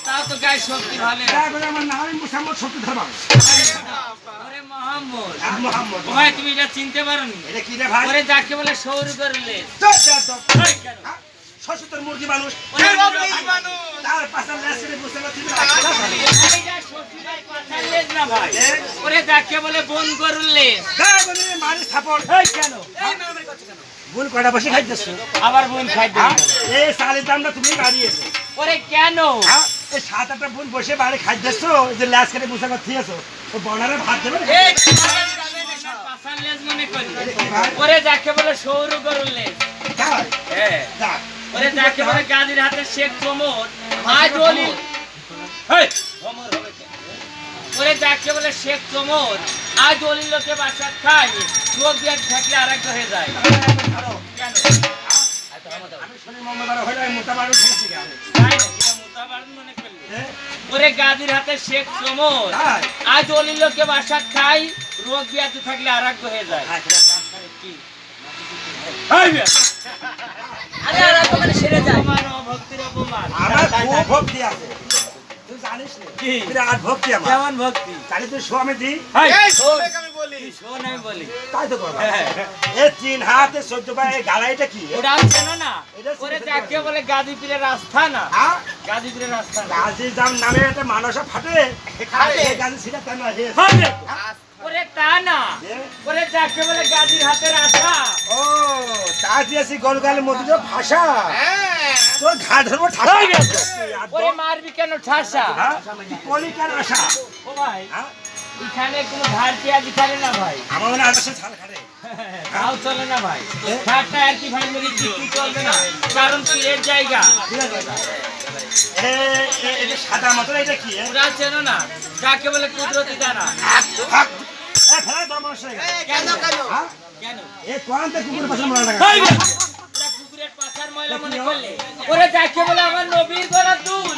তাও তো গায়ে শক্তি ভালো তারপরে আমার নাম মুহাম্মদ শক্তিধর বাবু। ওরে মোহাম্মদ মোহাম্মদ ভাই তুমি এটা চিনতে পারোনি এটা কি রে ভাই? ওরে যাকে বলে সৌর করলে শ্বশুর মুরগি মানুষ ওরে মানুষ তার পাশে লেসে বসে না তুমি না ভাই ওরে যাকে বলে বন করলে মারি থাপড় কেন বোন কয়টা বসে খাইতেছো? আবার বোন খাইতে এই সালের দামটা তুমি বাড়িয়েছো। ওরে কেন এই 7-8টা বোন বসে বাড়ি খাইতেছো, যে ল্যাস করে বসে খাইতেছো, ও বনারে ভাত দেবে? পাছার লেজ মনে করি ওরে যাকে বলে সৌর করলে হ্যাঁ ওরে যাকে বলে গাদির হাতে শেখ কোমর আজ ওলি ওরে যাকে বলে শেখ কোমর আজ ওলি লোকে বাসাত খায় রোগ ব্যাধি থাকলে আরেক হয়ে যায় কেন ওরে গাদির হাতে শেখ কোমর আজ ওলি লোকে বাসাত খায় রোগ ব্যাধি থাকলে আরেক হয়ে যায় কি আরে আর মানে সেরে যায় আমার ভক্তির অপমান আমার খুব ভক্তি আছে, তুই জানিস না কি বিরাট ভক্তি আমার। কেমন ভক্তি তাহলে তুই স্বামী দি এই শোন আমি বলি শোন আমি বলি তাই তো করবা। এই 3 হাতে 14 পায়ে এই গালাইটা কি? ওটা চেনো না ওরে যাকে বলে গাজীপুরের রাস্তা না গাজীপুরের রাস্তা না গাজী জাম নামে একটা মানুষ ফাটে এই গাজী সিটা কেন আছে? ওরে তা না ওরে যাকে বলে গাজীর হাতের আশা ও তাই দিয়েছি গলগালের মধ্যে ভাষা তোর ঘাট ধরবো ঠাসা। ওরে মারবি কেন ঠাসা কলি কেন আশা? ও ভাই এখানে কোনো ধার পেঁয়াজি খালে না ভাই আমার মনে আদর্শে ছাল খাটে তাও চলে না ভাই ধারটা আর কি ভাই মেরে কিছু চলবে না কারণ পীরের জায়গা এটা সাদা মতো এটা কি? ওরা চেনো না যাকে বলে কুদরতি দানা কেন কেন কেন এ কোয়ান্তে কুকুরের পাশে মরা লাগা ওরা কুকুরের পাছার ময়লা মনে করলে ওরে যাকে বলে আমার নবীর গলা দুল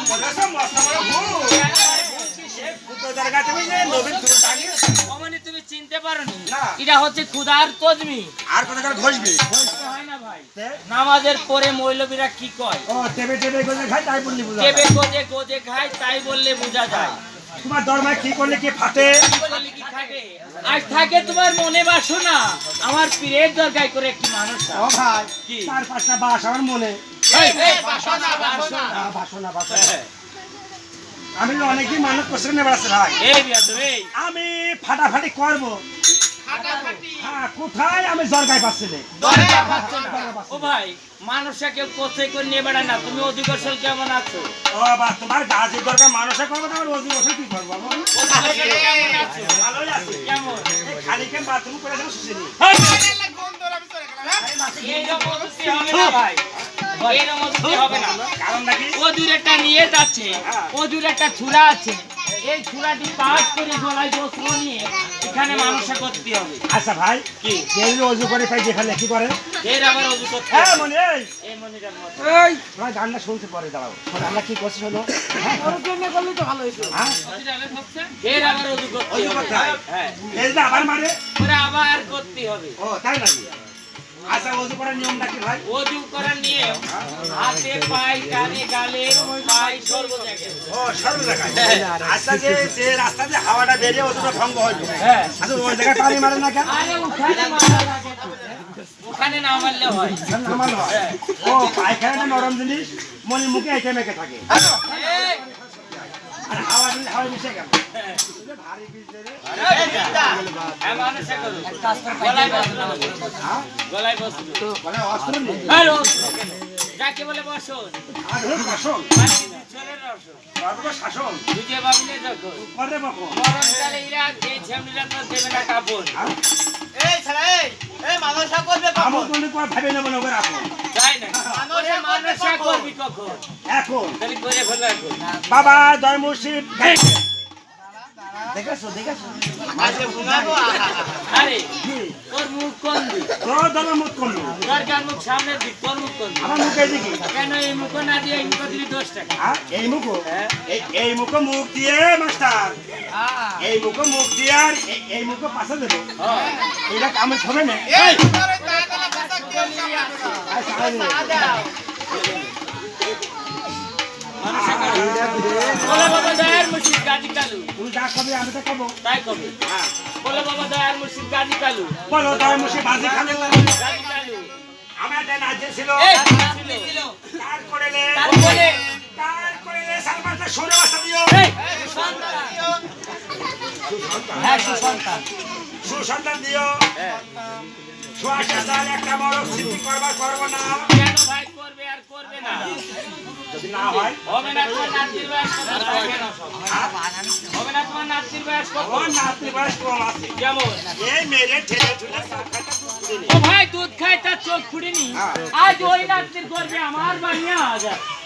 তুমি চিনতে পারোনি এটা হচ্ছে খুদার তজমি আর কোথা ঘষবি হয় না ভাই নামাজের পরে মৌলবীরা কি কয় ও টেবে টেবে গজে খায় তাই বললি বুঝা টেবে গজে গজে খায় তাই বললে বোঝা যায় তোমার দরমায় কি করলে কি ফাটে? কি থাকে আজ থাকে তোমার মনে বাসনা আমার পীরের দরকার করে একটি মানুষ ও ভাই কি 4-5টা বাস আমার মনে বাসনা বাসনা বাসনা বাসনা আমি অনেকই মানুষ কোশ্চেন নেবার আছে ভাই এই বিয়াদব এই আমি ফাটাফাটি করব হ্যাঁ কোথায় আমি জরগায় পাচ্ছি না দরকার পাচ্ছ না ও ভাই মানুষে কেউ কোথায় করে নিয়ে বেড়ায় না তুমি অধিকর্ষণ কেমন আছো ও বা তোমার গাছের দরকার মানুষে করবো তোমার রোজি বসে কি করবো কেমন আছো ভালোই আছি কেমন খালি কেন বাথরুম করে যাবো শুষিনি এইরকম অবস্থি হবে না ভাই এইরকম অবস্থি হবে না কারণ নাকি ও দূরেরটা নিয়ে যাচ্ছে ও দূরে একটা ছুরা আছে এই ছুরাটি পাস করে গলায় বস্ত্র নিয়ে এখানে মানুষে করতে হবে আচ্ছা ভাই কি কেউ অজু করে তাই যেখানে কি করে এর আবার অজু করতে হ্যাঁ হবে মনে এই মনিটার মতো এই তোমার গানটা শুনতে পরে দাঁড়াও আমরা কি করছি শোনো ওর জন্য করলে তো ভালো হইতো হ্যাঁ এর আবার অজু করতে অজু হবে করতে হয় হ্যাঁ এই যে আবার মারে ওরা আবার করতে হবে ও তাই নাকি আচ্ছা অজু করার নিয়মটা কি ভাই অজু করার নিয়ম হাতে পায়ে কানে গালে পায়ে সর্ব জায়গায় ও সর্ব জায়গায় আচ্ছা যে রাস্তা দিয়ে হাওয়াটা বেরিয়ে অজুটা ভঙ্গ হইলো হ্যাঁ আচ্ছা ওই জায়গায় পানি মারে না কেন? আরে ওখানে মারা লাগে তো। ওখানে না মারলে হয় নামানো হয়। ও পায়খানাটা নরম জিনিস মনের মুখে এঁকে মেখে থাকে এই, আর হাওয়া দিলে হাওয়া মিশে গেল ভারী বীজ দেবে হ্যাঁ, মানুষে করো। গলায় বসলো। গলায় বসলো। মানে অস্ত্র নেই আর অস্ত্র কেন? যাকে বলে বসন আর হলো শাসন চলে রসন তারপরে শাসন দুজে বাবুলে যখন করে বাপু মরণকালে ইরা এই ঝামলিরা তো দেবে না কাপড় আমার কোনো কোনো ভাবে নেব না করে রাখো তাই না মানুষা করবি কখন এখন তাহলে করে ফেলো এখন বাবা জয় মুর্শিদ দেখেছো দেখেছো আরে তোর মুখ কোন দিক তোর দাদা মুখ করলো দরকার মুখ সামনের দিক তোর মুখ কোন দিক আমার মুখে দিকে কেন এই মুখ না দিয়ে এই মুখ দিলি 10 টাকা এই মুখ এই মুখ মুখ দিয়ে মাস্টার এই মুখ মুখ দিয়ে আর এই মুখ পাশে দেবো এটা আমি হবে না মানুষা করবি বলে বাবা দয়ার মুর্শিদ গাজী কালু। তুমি যা কবে আমি তো কব। তাই কবে? হ্যাঁ বলে বাবা দয়ার মুর্শিদ গাজী কালু। বলো দয়ার মুর্শিদ বাজি খালু। গাজী কালু। আমার একটা নাচে ছিল। এই ছিল ছিল। তার করেলে সালমানটা সরে বাসা দিও। এই সুসন্তান। হ্যাঁ সুসন্তান। সুসন্তান দিও। হ্যাঁ। সুয়াশা সাল একটা বড় সিদ্ধি করব না। কেন ভাই করবে আর করবে না? যদি না হয় হবে না তোমার নাতির বয়স কত? হবে না তোমার নাতির বয়স কত? ও নাতি বয়স কম আছে। যেমন এই মেরে ঠেলে ঠুলে সাখাটা দিলে। ও ভাই দুধ খায় তার চোখ ফুটেনি। আজ ওই নাতির গর্ভে আমার বানিয়া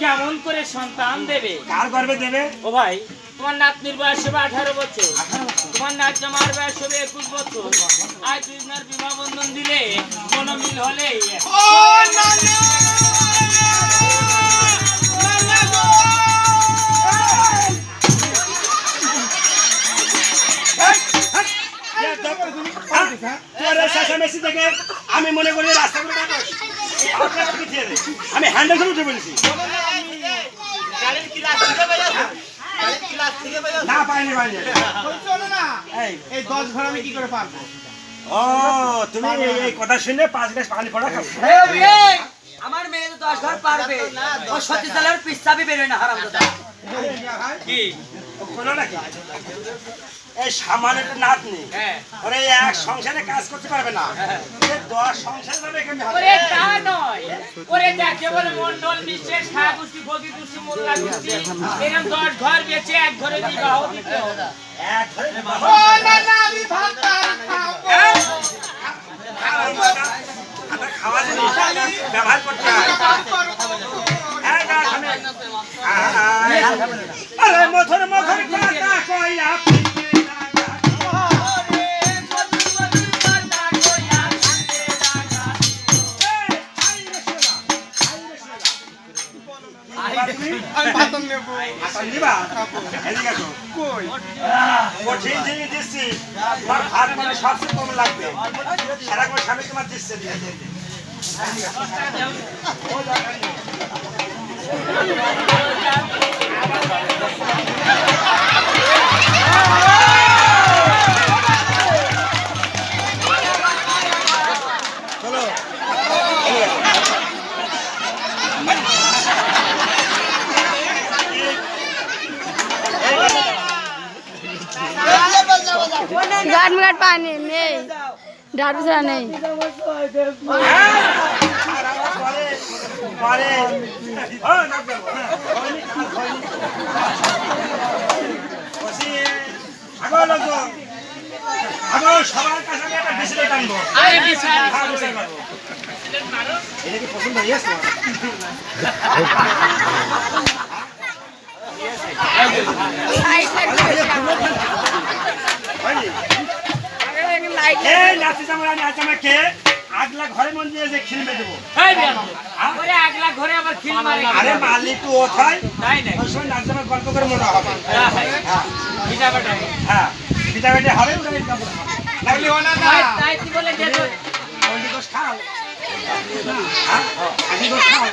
কেমন করে সন্তান দেবে? কার গর্বে দেবে? ও ভাই তোমার নাতনির বয়স হবে 18 বছর, তোমার নাত জামার বয়স হবে 21 বছর। আজ দুজনের বিবাহ বন্ধন দিলে কোন মিল হলে আমি মনে করি রাস্তা আমি হ্যান্ডেল করে উঠে বলেছি না পাইনি পাইনি এই 10 ঘর আমি কি করে পারবো? ও তুমি এই কথা শুনে 5 গ্লাস পানি পড়া খাও। আমার মেয়ে তো 10 ঘর পারবে। ও সত্যি চালার পিছাবি বেরোয় না হারামজাদা। কি কোনো নাকি এই সামান্য একটা নাতনি হ্যাঁ ওরে এক সংসারে কাজ করতে পারবে না। 10 সংসার যাবে কেমনে হবে? ওরে তা নয়, ওরে যাকে বলে মন্ডল বিশেষ খা গুষ্টি ভোগী গুষ্টি মোল্লা গুষ্টি এরকম 10 ঘর বেচে এক ঘরে বিবাহ দিতে হবে। এক ঘরে ও না না আমি ভাত খাবো। খাওয়া জিনিস ব্যবহার করতে হয়। আরে মথর মথর কথা কইয়া আমি ভাত নেব। দিবা এদিকে আসো কই? কঠিন জিনিস দিচ্ছি তোমার ভাত মানে সবচেয়ে কম লাগবে সারাক্ষণ স্বামী তোমার দিচ্ছে দিয়ে দিয়ে দিয়ে। घाट में घाट पानी नहीं ढाट दूसरा नहीं সবার কাছে একটা বিসিলে টানবো আরে বিশাল এটা কি পছন্দ হয়েছে আগলা ঘরে মন দিয়ে যে খিলবে দেবো ওরে আগলা ঘরে আবার খিল মারে। আরে মালিক তো ওঠায় তাই নাই ওই সময় নাচজামের গল্প করে মনে হবে পিঠা পাঠা হ্যাঁ পিঠা পিঠে হবে ওটা লাগলে না না তাই কি বলে যে ওই দোষ খাও হ্যাঁ আমি দোষ খাও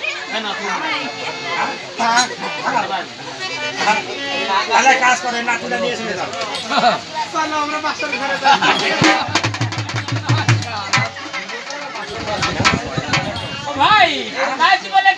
তাহলে কাজ করে না তুলে নিয়ে চলে যাও চলো আমরা বাসার ঘরে যাই। ভাই তাই কি বলে